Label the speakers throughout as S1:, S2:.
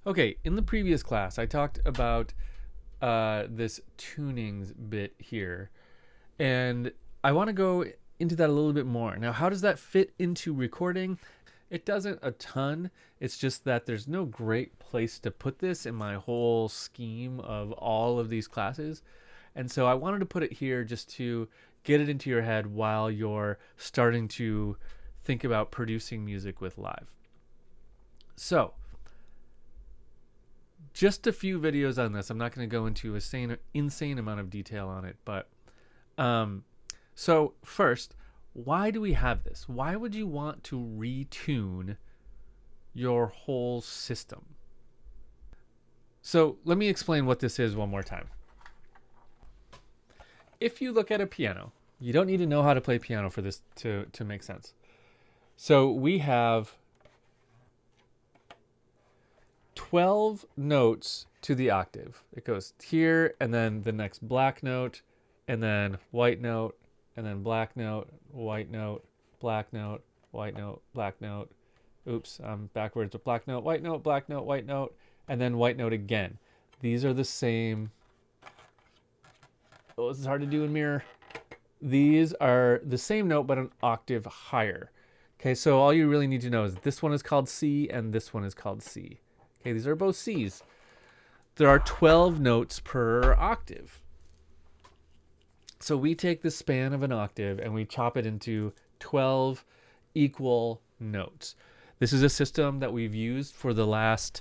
S1: Okay, in the previous class, I talked about this tunings bit here, and I want to go into that a little bit more. Now, how does that fit into recording? It doesn't a ton. It's just that there's no great place to put this in my whole scheme of all of these classes. And so I wanted to put it here just to get it into your head while you're starting to think about producing music with Live. So, just a few videos on this. I'm not going to go into an insane amount of detail on it, but so first, why do we have this? Why would you want to retune your whole system? So let me explain what this is one more time. If you look at a piano, you don't need to know how to play piano for this to make sense. So we have 12 notes to the octave. It goes here, and then the next black note, and then white note, and then black note, white note, black note, white note, black note. Oops, I'm backwards with black note, white note, black note, white note, and then white note again. These are the same. Oh, this is hard to do in mirror. These are the same note, but an octave higher. Okay, so all you really need to know is this one is called C, and this one is called C. Okay, these are both C's. There are 12 notes per octave. So we take the span of an octave and we chop it into 12 equal notes. This is a system that we've used for the last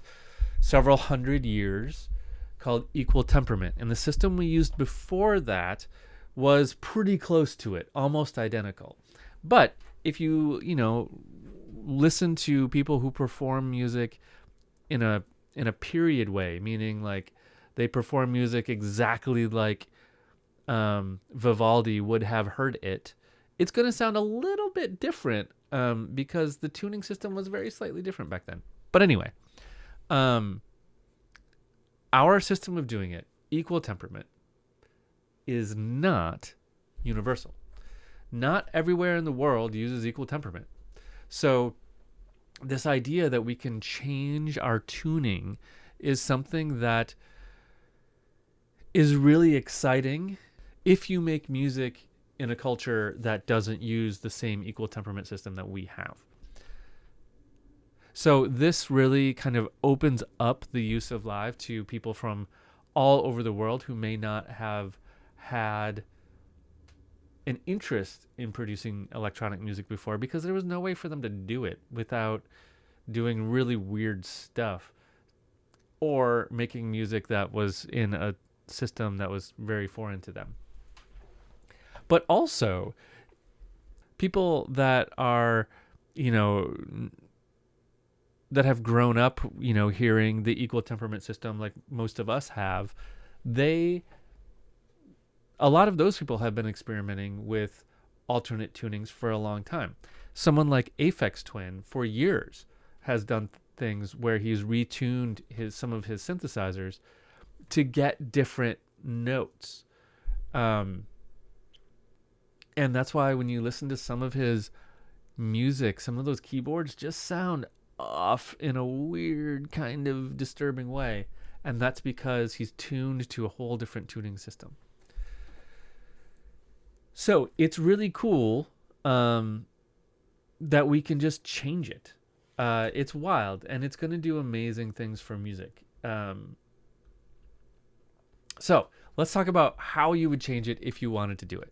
S1: several hundred years called equal temperament. And the system we used before that was pretty close to it, almost identical. But if you listen to people who perform music in a period way, meaning like they perform music exactly like Vivaldi would have heard it, it's going to sound a little bit different because the tuning system was very slightly different back then. But anyway, our system of doing it, equal temperament, is not universal. Not everywhere in the world uses equal temperament. So this idea that we can change our tuning is something that is really exciting if you make music in a culture that doesn't use the same equal temperament system that we have. So this really kind of opens up the use of Live to people from all over the world who may not have had an interest in producing electronic music before, because there was no way for them to do it without doing really weird stuff or making music that was in a system that was very foreign to them. But also people that are, that have grown up, hearing the equal temperament system like most of us have, a lot of those people have been experimenting with alternate tunings for a long time. Someone like Aphex Twin for years has done things where he's retuned some of his synthesizers to get different notes. And that's why when you listen to some of his music, some of those keyboards just sound off in a weird kind of disturbing way. And that's because he's tuned to a whole different tuning system. So it's really cool that we can just change it. It's wild, and it's going to do amazing things for music. So let's talk about how you would change it if you wanted to do it.